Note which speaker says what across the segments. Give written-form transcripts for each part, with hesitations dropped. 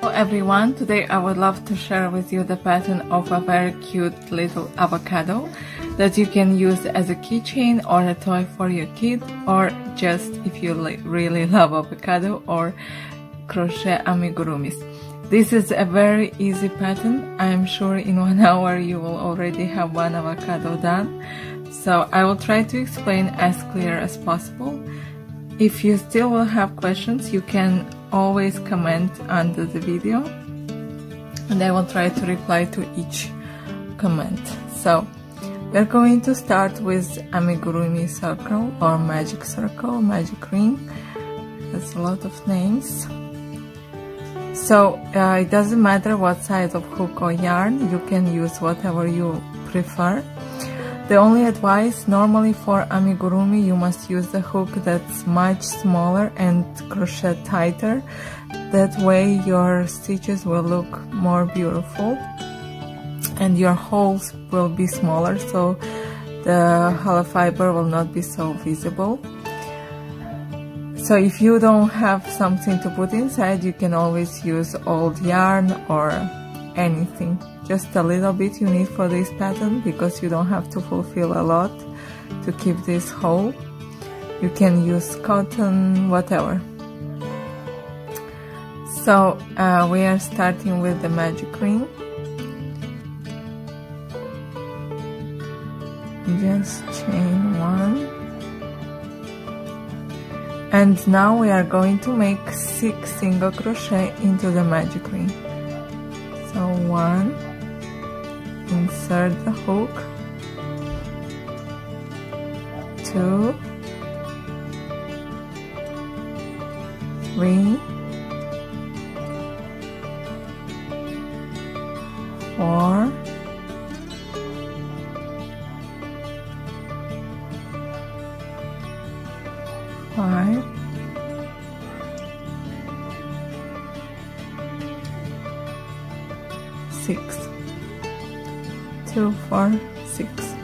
Speaker 1: Hello everyone, today I would love to share with you the pattern of a very cute little avocado that you can use as a keychain or a toy for your kid, or just if you really love avocado or crochet amigurumis. This is a very easy pattern. I am sure in 1 hour you will already have one avocado done. So I will try to explain as clear as possible. If you still will have questions, you can always comment under the video and I will try to reply to each comment. So we're going to start with amigurumi circle or magic circle, magic ring. There's a lot of names. So it doesn't matter what size of hook or yarn, you can use whatever you prefer. The only advice, normally for amigurumi you must use the hook that's much smaller and crochet tighter. That way your stitches will look more beautiful and your holes will be smaller, so the hollow fiber will not be so visible. So if you don't have something to put inside, you can always use old yarn or anything. Just a little bit you need for this pattern because you don't have to fulfill a lot to keep this whole. You can use cotton, whatever. So we are starting with the magic ring. Just chain 1. And now we are going to make 6 single crochet into the magic ring. So 1, insert the hook, 2, 3, 4, 5, 6, 2, 4, 6.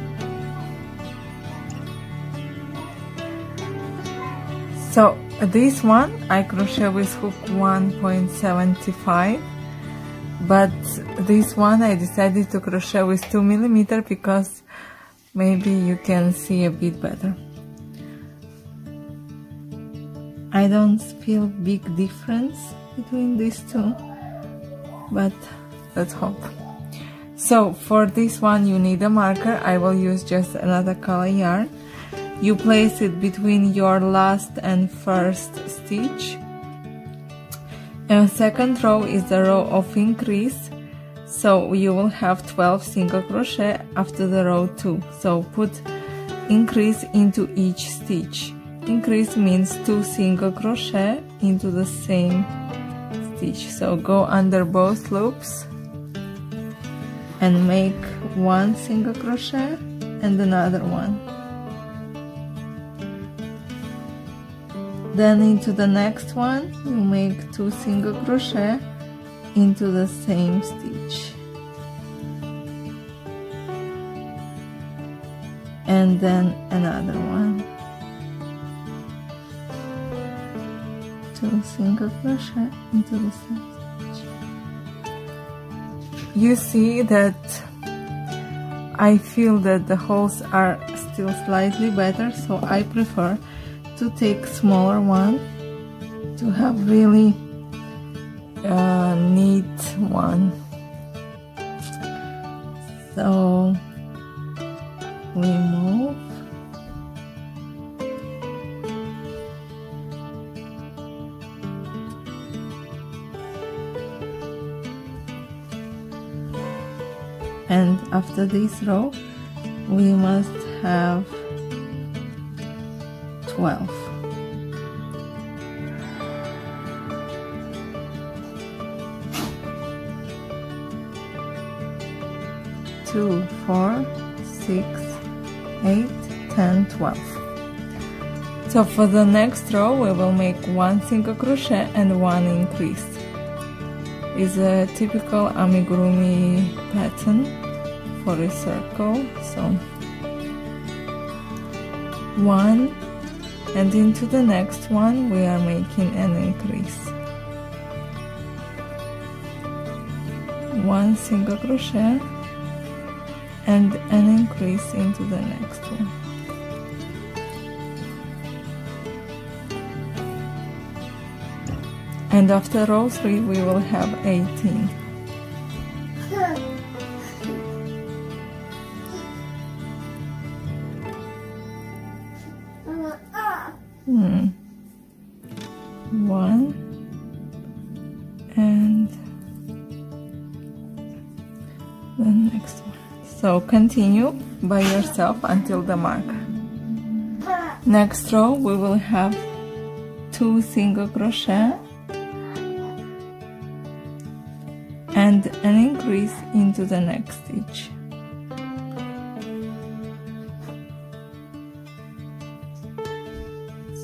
Speaker 1: So this one I crochet with hook 1.75, but this one I decided to crochet with 2 mm because maybe you can see a bit better. I don't feel big difference between these two, but let's hope. So for this one you need a marker. I will use just another color yarn. You place it between your last and first stitch. And second row is the row of increase, so you will have 12 single crochet after the row 2. So put increase into each stitch. Increase means 2 single crochet into the same stitch. So go under both loops and make 1 single crochet and another one. Then into the next one you make 2 single crochet into the same stitch, and then another one, 2 single crochet into the same stitch. You see that I feel that the holes are still slightly better, so I prefer to take smaller one to have really neat one. So we move. And after this row we must have 12. Two, 4, 6, 8, 10, 12. So for the next row we will make 1 single crochet and 1 increase. It's a typical amigurumi pattern for a circle. So 1, and into the next one we are making an increase. 1 single crochet and an increase into the next one. And after row 3 we will have 18. One and the next one. So continue by yourself until the marker. Next row we will have 2 single crochet and an increase into the next stitch.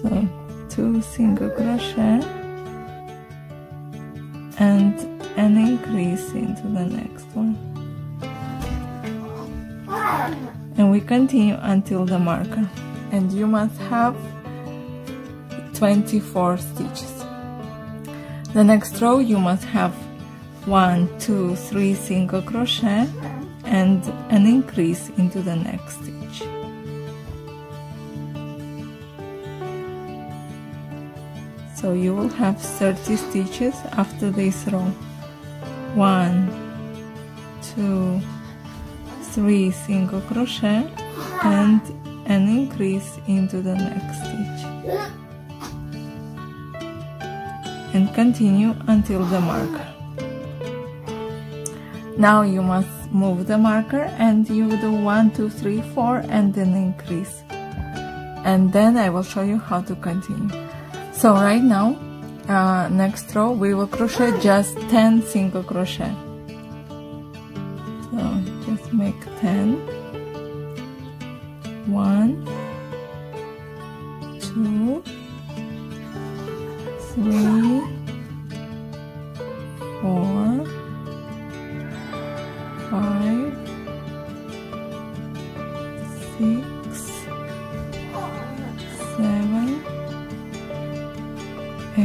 Speaker 1: So 2 single crochet and an increase into the next one, and we continue until the marker, and you must have 24 stitches. The next row you must have 1, 2, 3 single crochet and an increase into the next stitch. So you will have 30 stitches after this row. 1, 2, 3 single crochet and an increase into the next stitch, and continue until the marker. Now you must move the marker and you do 1, 2, 3, 4 and then increase, and then I will show you how to continue. So right now, next row we will crochet just 10 single crochet. So just make 10. 1, 2, 3, 4, 5, 6, 7, 8,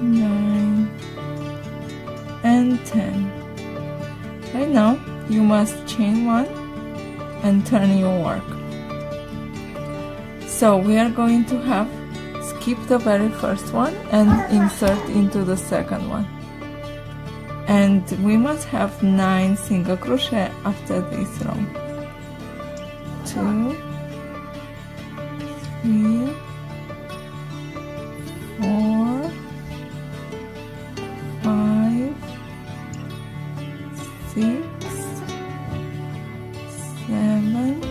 Speaker 1: 9, and 10. Right now you must chain 1 and turn your work. So we are going to have skip the very first one and insert into the second one, and we must have 9 single crochet after this row. 2, 3, 4, 5, 6, 7,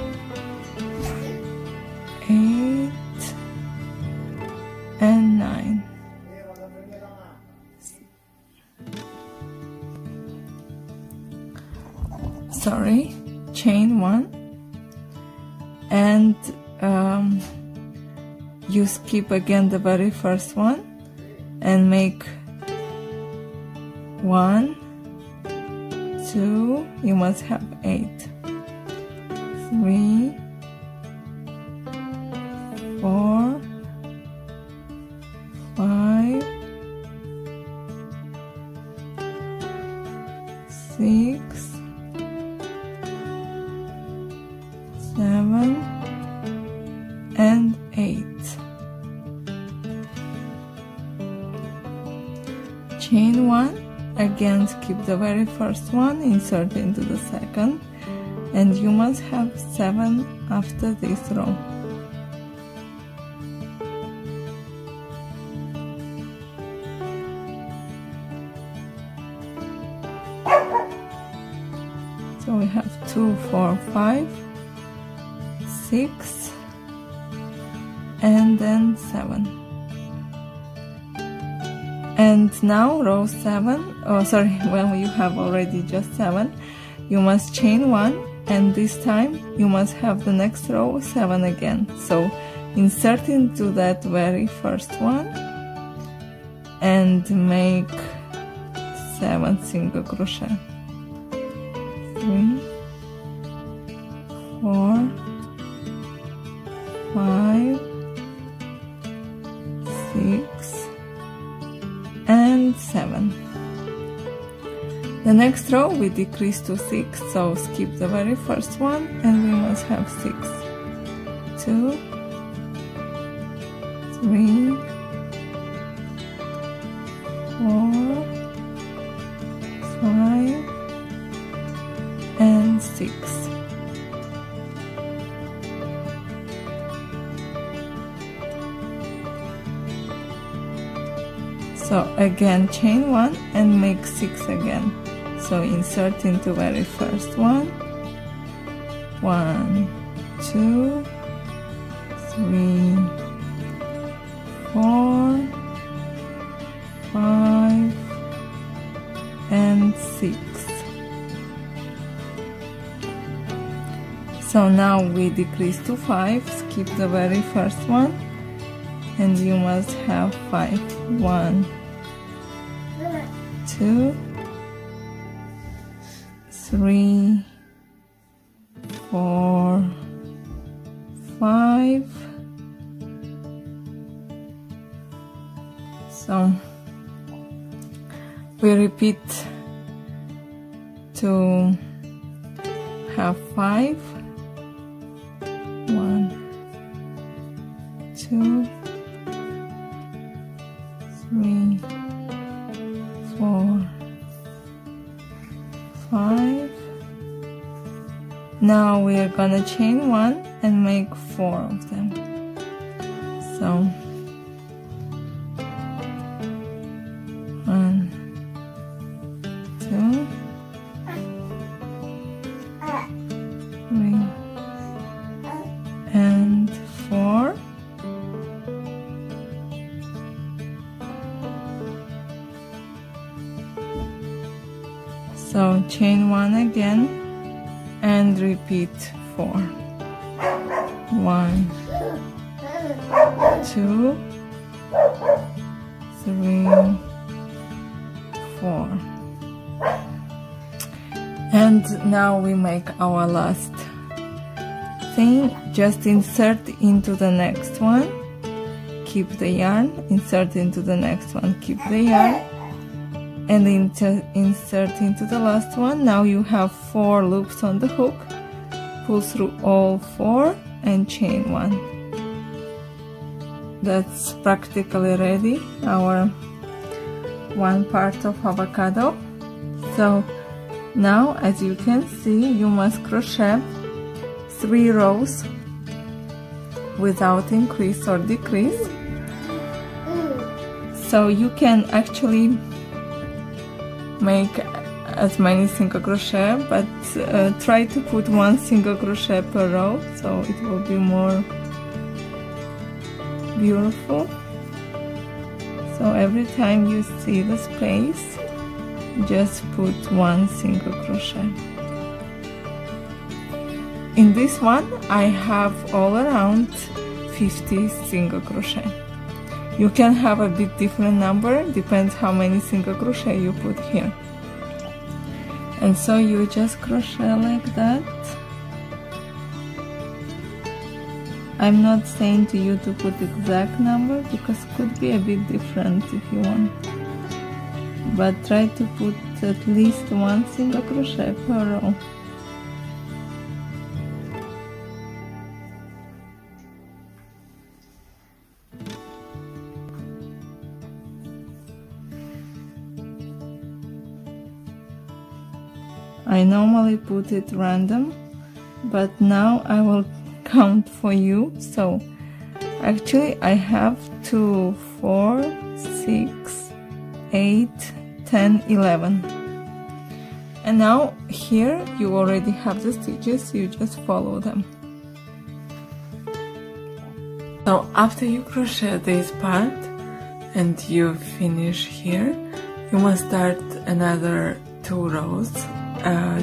Speaker 1: 8, and 9. Sorry, chain 1 and you skip again the very first one and make 1, 2, you must have 8, 3, 4, 5, 6, 7, and 8. Chain 1, again skip the very first one, insert into the second, and you must have 7 after this row. So we have 2, 4, 5, 6, and then 7. And now row 7, oh sorry, when you have already just 7, you must chain 1, and this time you must have the next row 7 again. So insert into that very first one and make 7 single crochet. 3, 4, 5, 6, and 7. The next row we decrease to 6, so skip the very first one and we must have 6. 2, 3, 4, 5, and 6. So again chain 1 and make 6 again. So insert into very first one. 1, 2, 3, 4, 5, and 6. So now we decrease to 5, skip the very first one, and you must have 5. 1, 2, 3, 4, 5. So we repeat to have 5. 1, 2, 3, 4, 5. Now we are gonna chain 1 and make 4 of them. So 1, 2, 3, and 4. So chain 1 again and repeat 4. 1, 2, 3, 4. And now we make our last thing. Just insert into the next one, keep the yarn, insert into the next one, keep the yarn, and insert into the last one. Now you have 4 loops on the hook. Pull through all 4 and chain 1. That's practically ready, our one part of avocado. So now, as you can see, you must crochet 3 rows without increase or decrease. So you can actually make as many single crochet, but try to put 1 single crochet per row, so it will be more beautiful. So every time you see the space, just put 1 single crochet. In this one I have all around 50 single crochet. You can have a bit different number, depends how many single crochet you put here. And so you just crochet like that. I'm not saying to you to put exact number because it could be a bit different if you want. But try to put at least 1 single crochet per row. I normally put it random, but now I will count for you. So actually I have 2, 4, 6, 8, 10, 11. And now here you already have the stitches, you just follow them. So after you crochet this part and you finish here, you must start another 2 rows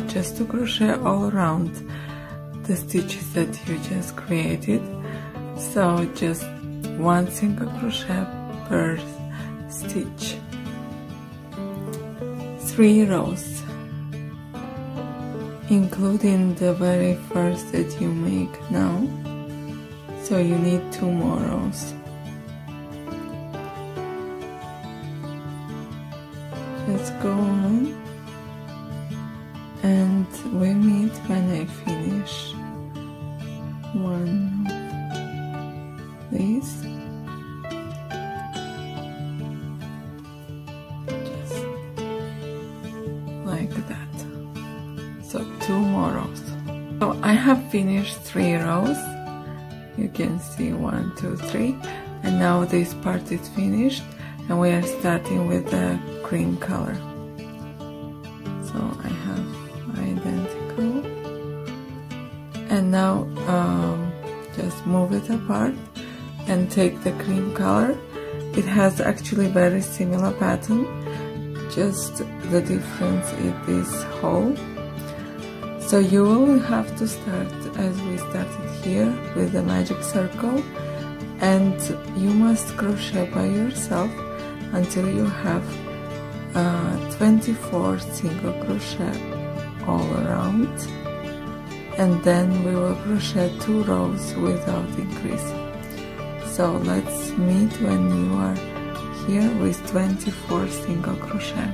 Speaker 1: just to crochet all around the stitches that you just created. So just 1 single crochet per stitch. 3 rows, including the very first that you make now. So you need 2 more rows. Just go on and we meet when I finish one of these. Just like that. So 2 more rows. So I have finished 3 rows. You can see 1, 2, 3, and now this part is finished, and we are starting with the cream color. So I have identical, and now just move it apart and take the cream color. It has actually very similar pattern, just the difference is this hole. So you will have to start as we started here with the magic circle, and you must crochet by yourself until you have 24 single crochet all around, and then we will crochet 2 rows without increase. So let's meet when you are here with 24 single crochet.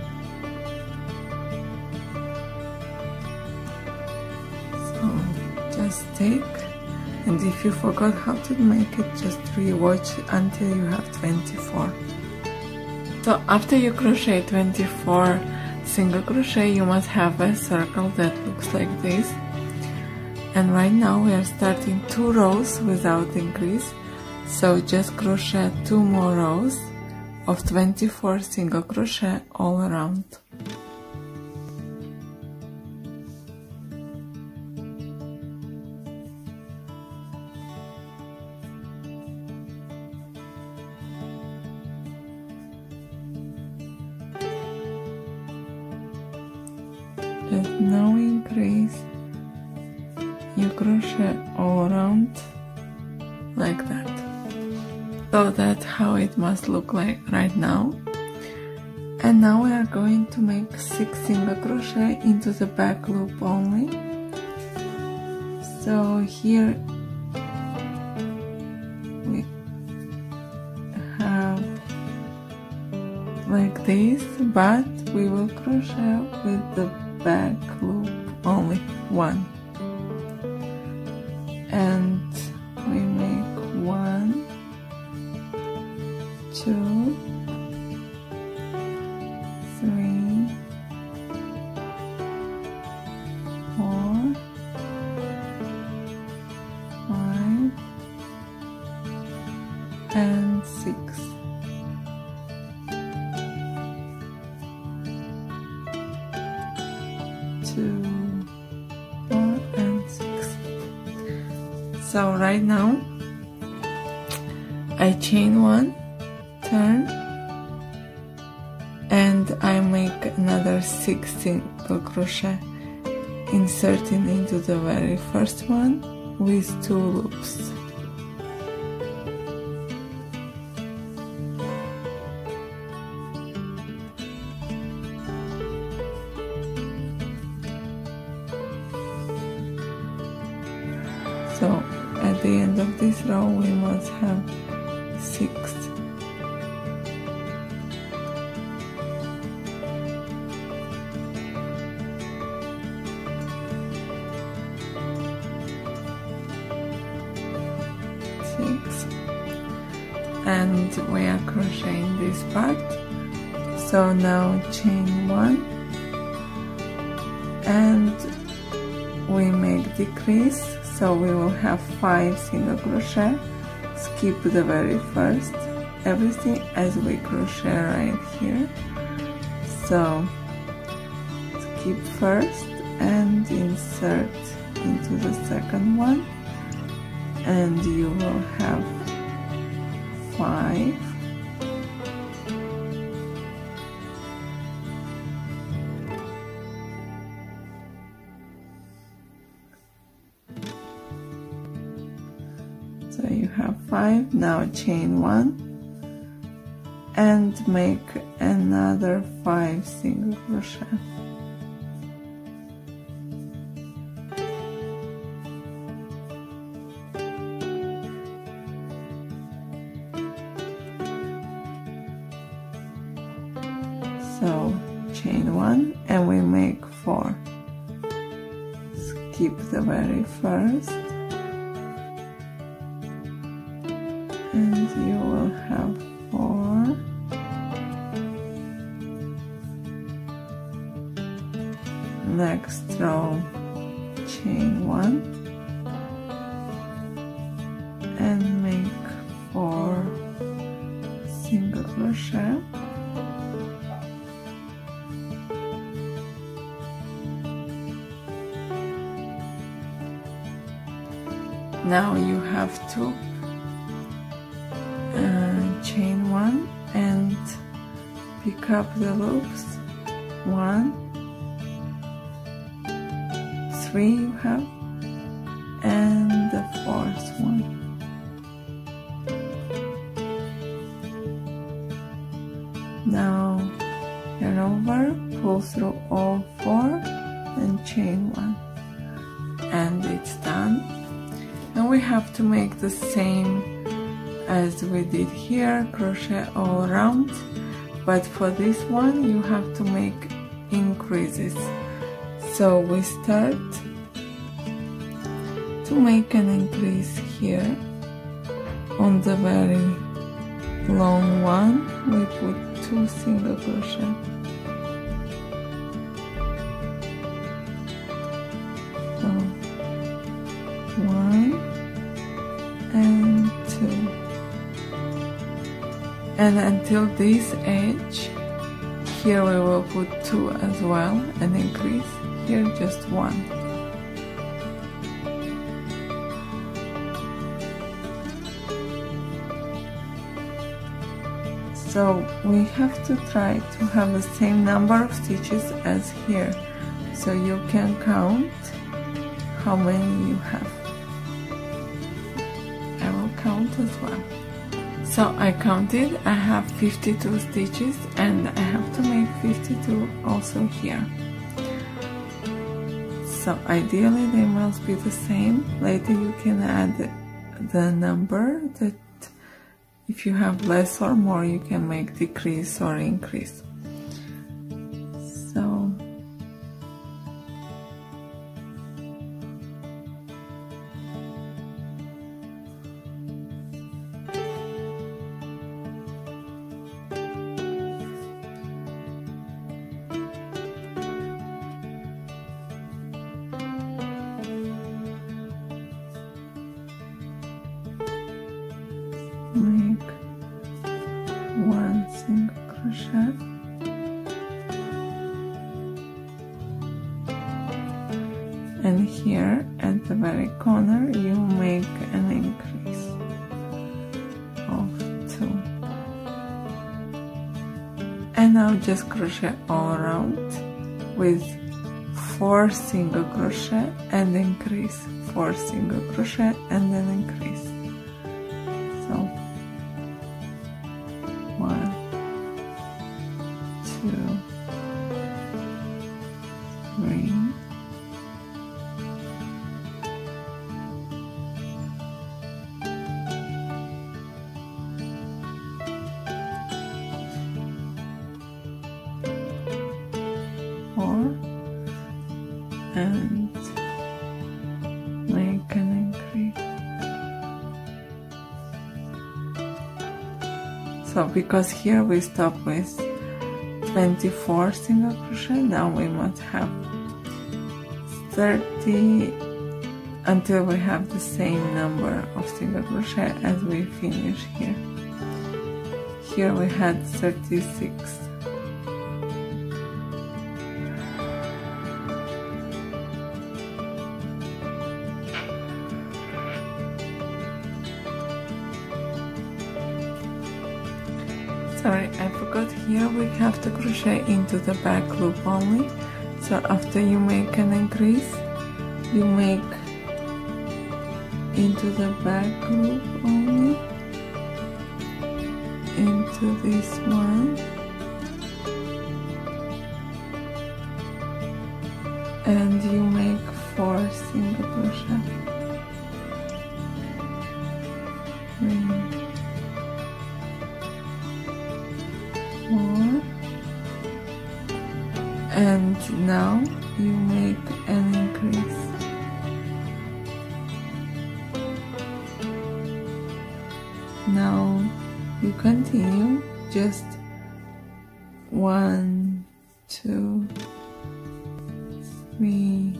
Speaker 1: Just take, and if you forgot how to make it, just rewatch until you have 24. So after you crochet 24 single crochet, you must have a circle that looks like this. And right now we are starting 2 rows without increase, so just crochet 2 more rows of 24 single crochet all around. Just no increase, you crochet all around like that. So that's how it must look like right now. And now we are going to make 6 single crochet into the back loop only. So here we have like this, but we will crochet with the back loop only 1, and we make 1, 2, 3, 4, 5, and 6. 2, 4, and 6. So right now I chain 1, turn, and I make another 6 single crochet, inserting into the very first one with 2 loops. So at the end of this row we must have 6. And we are crocheting this part. So now chain 1, and we make decrease, so we will have 5 single crochet. Skip the very first, everything as we crochet right here. So skip first and insert into the second one, and you will have 5. So you have 5, now chain 1 and make another 5 single crochet. So chain 1 and we make 4. skip the very first, and you will have 4. Next row, chain 1 and make 4 single crochet. Now you have to chain 1 and pick up the loops. 1, 3 you have, and the 4th one. Now yarn over, pull through all 4 and chain 1, and it's done. And we have to make the same as we did here, crochet all around, but for this one you have to make increases. So we start to make an increase here on the very long one. We put 2 single crochet, so 1 and 2, and until this edge here we will put 2 as well and increase. Here just 1. So we have to try to have the same number of stitches as here, so you can count how many you have. I will count as well. So I counted, I have 52 stitches and I have to make 52 also here. So ideally they must be the same. Later you can add the number that if you have less or more you can make decrease or increase. So make 1 single crochet and here at the very corner you make an increase of 2, and now just crochet all around with 4 single crochet and increase, 4 single crochet and then increase. So 1, 2, 3, 4 and make an increase. So because here we stop with 24 single crochet, now we must have 30 until we have the same number of single crochet as we finish here. Here we had 36. Sorry, I forgot, here we have to crochet into the back loop only. So after you make an increase, you make into the back loop only, into this one, and you make 4 single crochet. 3, 4, and now you make an increase you continue just 1, 2, 3,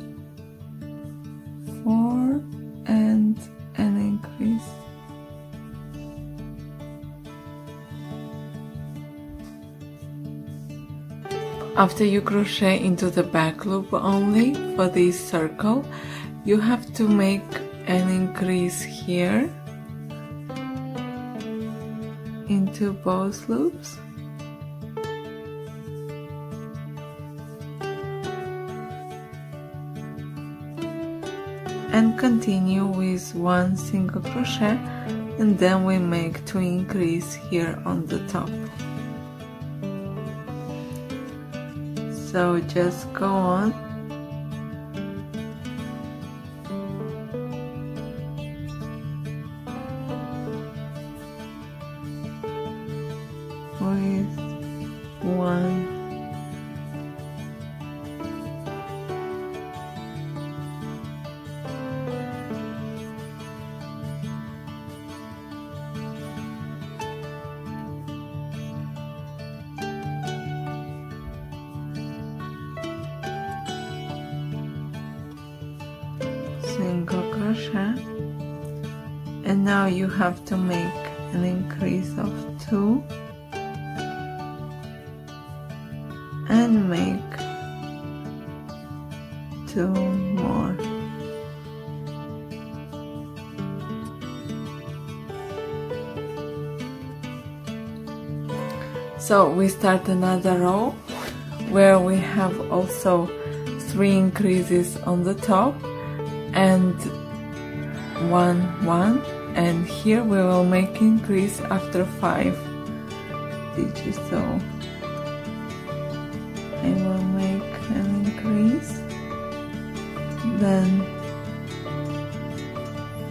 Speaker 1: 4 and an increase. After you crochet into the back loop only for this circle, you have to make an increase here into both loops. And continue with 1 single crochet, and then we make 2 increase here on the top. So just go on. With 1 single crochet, and now you have to make an increase of 2 and make 2 more. So we start another row where we have also 3 increases on the top and 1, 1, and here we will make increase after 5 stitches. So I will make an increase, then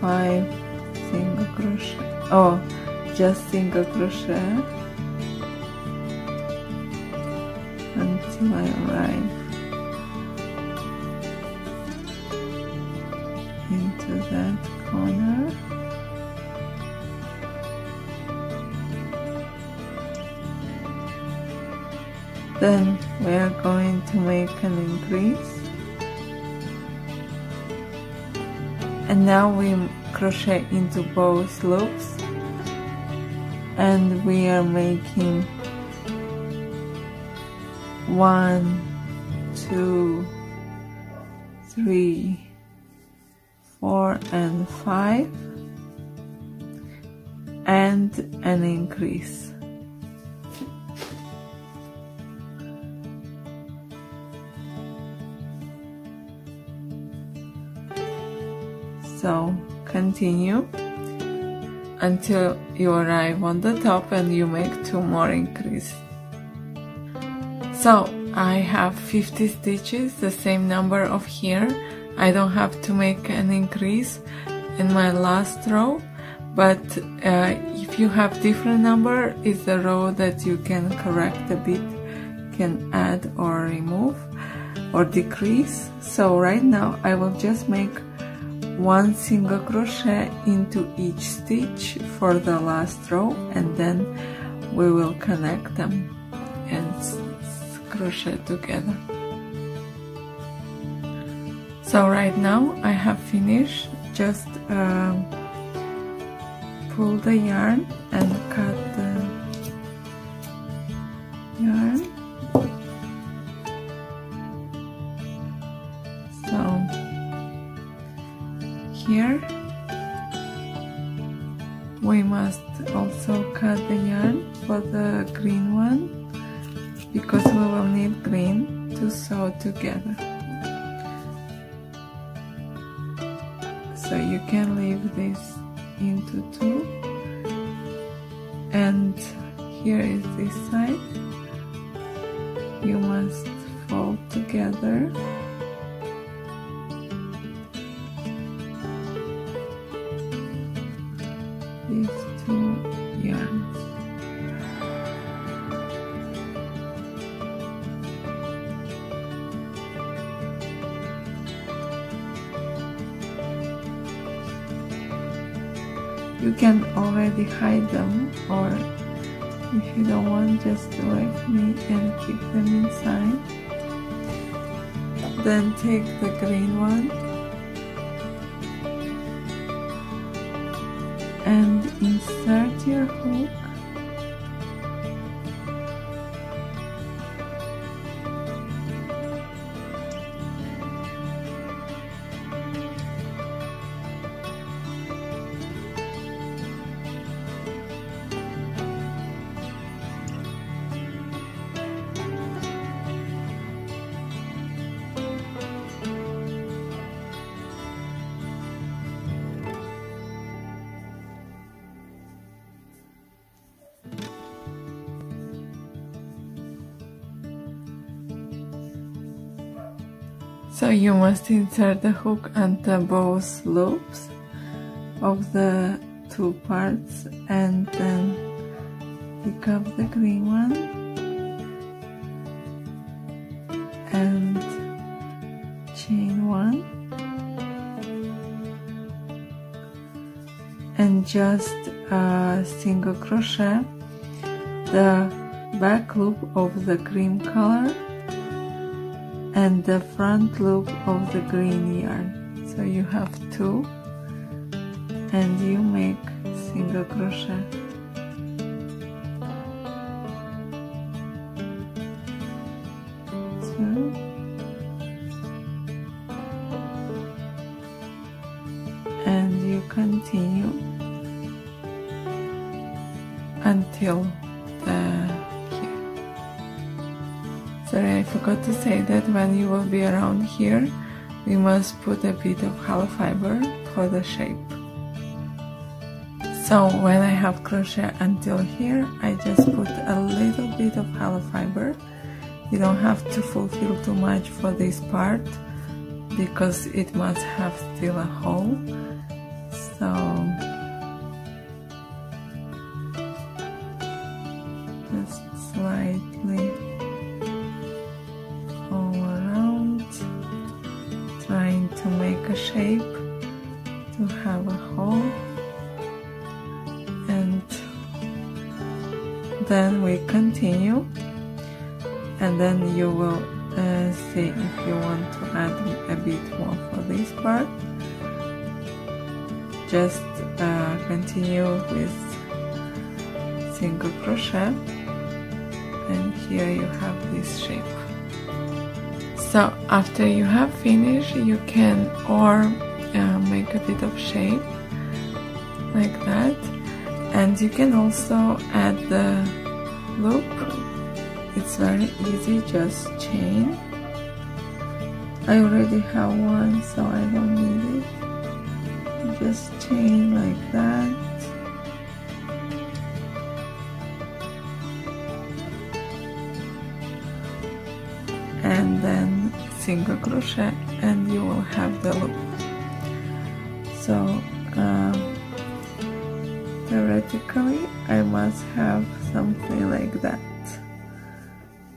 Speaker 1: 5 single crochet, just single crochet until I arrive into that corner. Then we are going to make an increase, and now we crochet into both loops, and we are making 1, 2, 3, 4 and 5 and an increase. So continue until you arrive on the top and you make 2 more increases. So I have 50 stitches, the same number of here. I don't have to make an increase in my last row, but if you have different number, it's the row that you can correct a bit, can add or remove or decrease. So right now I will just make 1 single crochet into each stitch for the last row, and then we will connect them and crochet together. So right now I have finished, just pull the yarn and cut the yarn. So here we must also cut the yarn for the green one, because we will need green to sew together. So you can leave this into 2, and here is this side. You must fold together these 2 yarns. You can already hide them, or If you don't want, just do like me and keep them inside. Then take the green one and insert your hook. So you must insert the hook onto both loops of the two parts and then pick up the green one and chain one and just single crochet the back loop of the cream color and the front loop of the green yarn. So you have two and you make single crochet. Two and you continue until Sorry, I forgot to say that when you will be around here, we must put a bit of hollow fiber for the shape. So when I have crochet until here, I just put a little bit of hollow fiber. You don't have to fulfill too much for this part because it must have still a hole. So just slightly trying to make a shape to have a hole, and then we continue, and then you will see if you want to add a bit more for this part. Just continue with single crochet, and here you have this shape. So after you have finished, you can make a bit of shape like that, and you can also add the loop. It's very easy, just chain. I already have one, so I don't need it. Just chain like that. And then single crochet and you will have the loop. So theoretically I must have something like that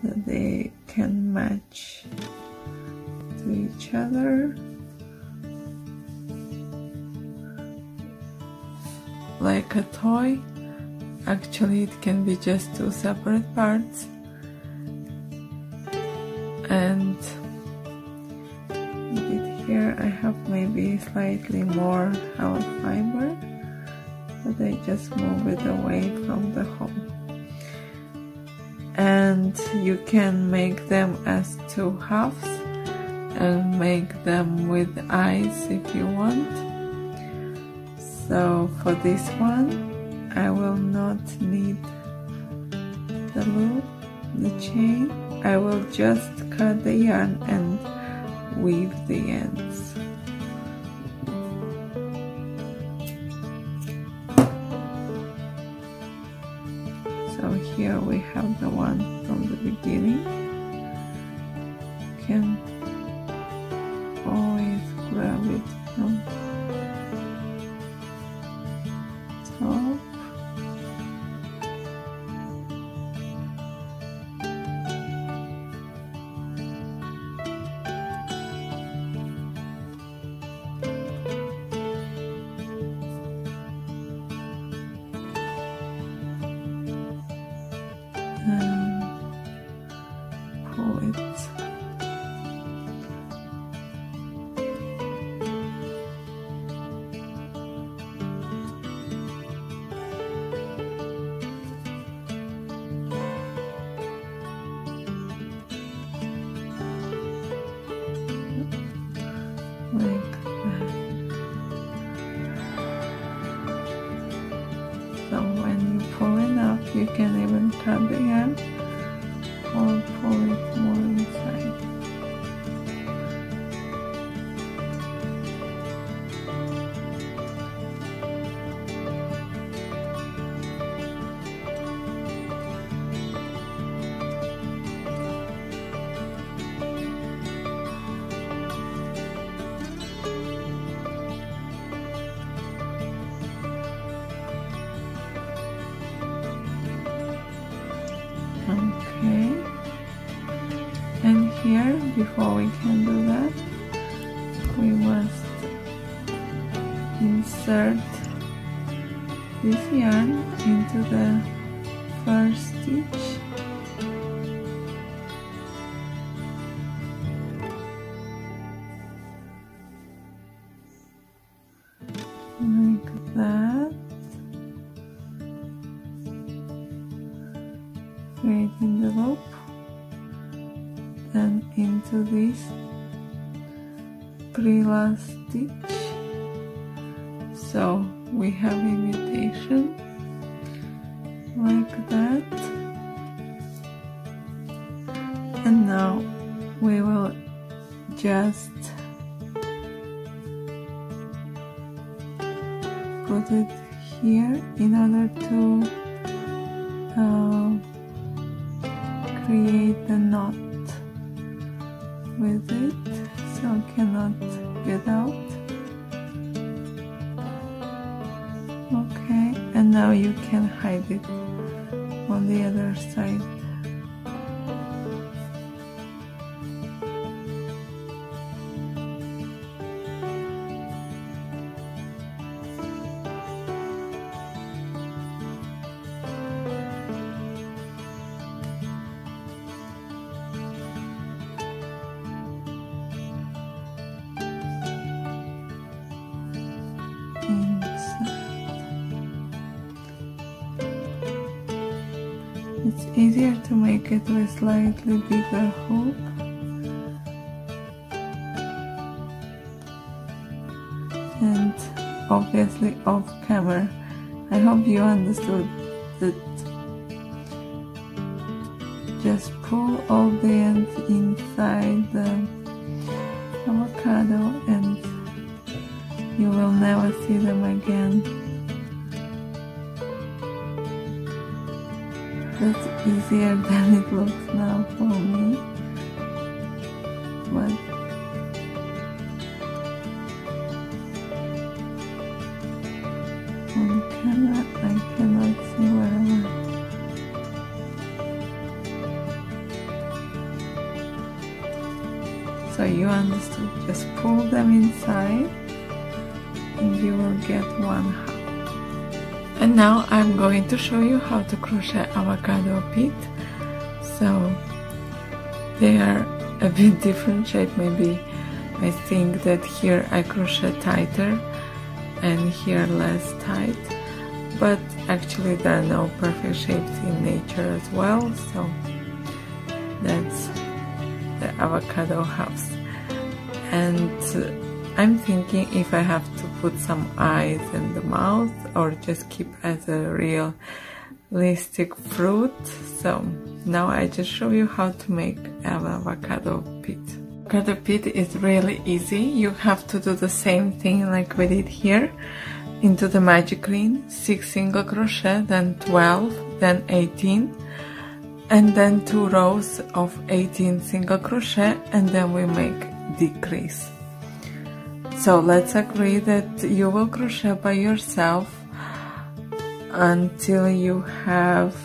Speaker 1: they can match to each other, like a toy. Actually it can be just two separate parts. And here I have maybe slightly more hollow fiber, but I just move it away from the hole. And you can make them as two halves and make them with eyes if you want. So for this one I will not need the loop, the chain. I will just cut the yarn and weave the ends. So here we have the one from the beginning. You can always grab it from top. cut the yarn or pull it more inside. Okay, and here, before we can do that, we must insert this yarn into the first stitch, like that, creating the loop, then into this pre-last stitch, so we have imitation like that. And now we will just put it here in order to create the knot with it, so it cannot get out. Okay, and now you can hide it on the other side. It's easier to make it with slightly bigger hook. And obviously off camera. I hope you understood that. Just pull all the ends inside the avocado and you will never see them again. That's easier than it looks now for me, but on camera I cannot see where I am. So you understood, just pull them inside and you will get one half. And now I'm going to show you how to crochet avocado pit. So they are a bit different shape. Maybe I think that here I crochet tighter and here less tight, but actually there are no perfect shapes in nature as well. So that's the avocado house. And I'm thinking if I have to put some eyes in the mouth or just keep as a realistic fruit. So now I just show you how to make an avocado pit. Avocado pit is really easy. You have to do the same thing like we did here. Into the magic ring, 6 single crochet, then 12, then 18, and then 2 rows of 18 single crochet, and then we make decrease. So let's agree that you will crochet by yourself until you have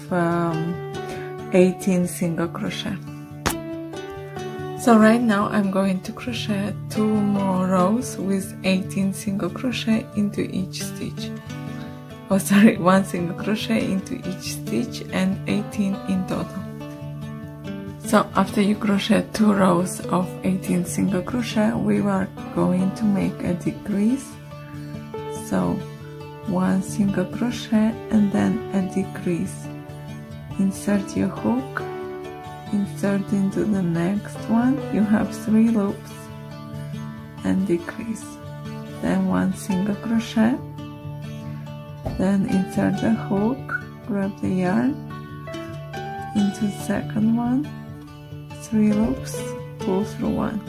Speaker 1: 18 single crochet. So right now I'm going to crochet 2 more rows with 18 single crochet into each stitch. Oh sorry, 1 single crochet into each stitch and 18 in total. So after you crochet 2 rows of 18 single crochet, we are going to make a decrease. So 1 single crochet and then a decrease. Insert your hook, insert into the next one. You have 3 loops and decrease. Then 1 single crochet, then insert the hook, grab the yarn, into the second one, 3 loops, pull through 1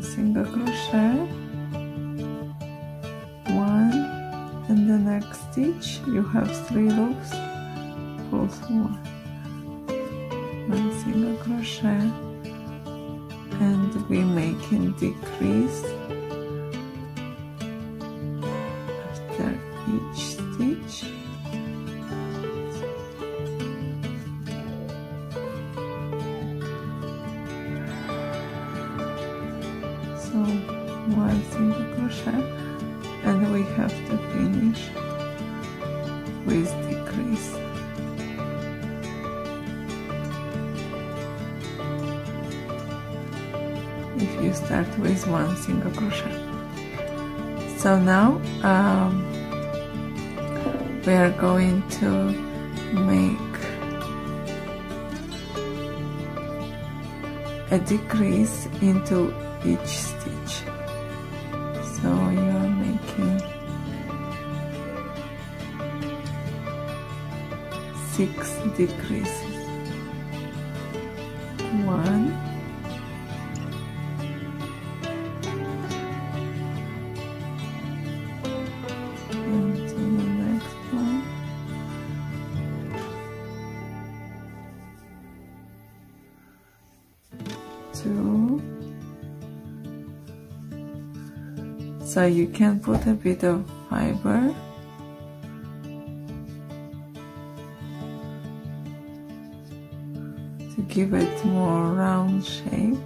Speaker 1: single crochet, 1, and the next stitch you have 3 loops, pull through 1 single crochet, and we make a decrease after each stitch. So 1 single crochet, and we have to finish with decrease. If you start with 1 single crochet. So now we are going to make a decrease into each stitch. So you are making 6 decreases. 1, into the next one, 2. So you can put a bit of fiber to give it more round shape.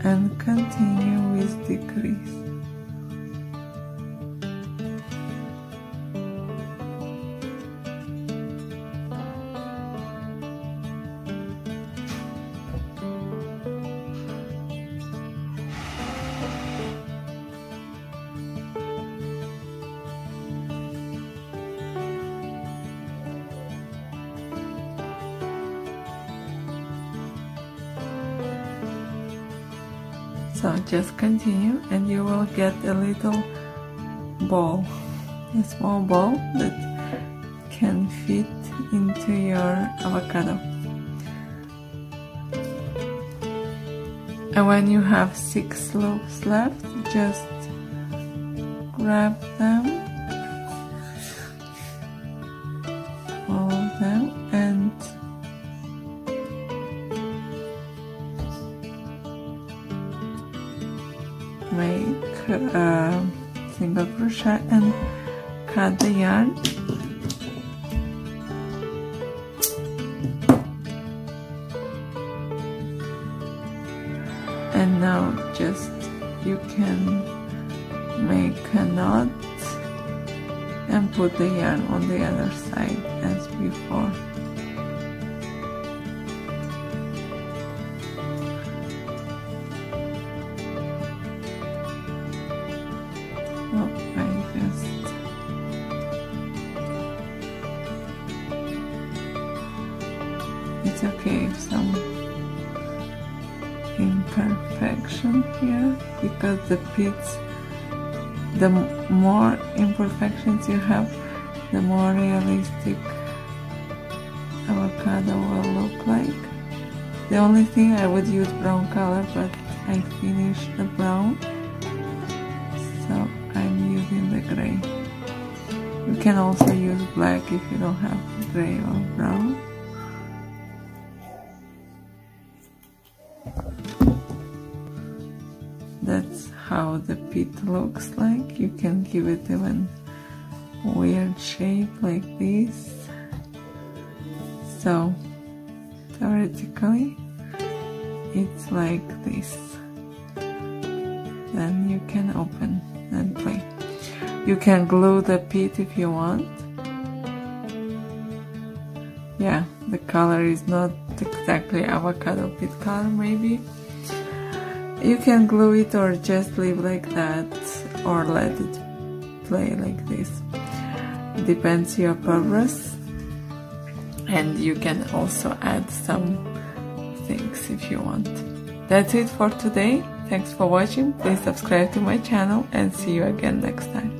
Speaker 1: And continue with decrease. So just continue and you will get a little ball, a small ball that can fit into your avocado. And when you have 6 loops left, just grab them, all of them, and make a single crochet and cut the yarn. And now just you can make a knot and put the yarn on the other side as before. It's okay if some imperfection here, because the pits, the more imperfections you have, the more realistic avocado will look like. The only thing, I would use brown color, but I finished the brown, so I'm using the gray. You can also use black if you don't have gray or brown. That's how the pit looks like. You can give it even weird shape like this. So theoretically it's like this. Then you can open and play. You can glue the pit if you want. Yeah, the color is not exactly avocado pit color, maybe. You can glue it or just leave like that, or let it display like this. Depends your purpose, and you can also add some things if you want. That's it for today. Thanks for watching. Please subscribe to my channel and see you again next time.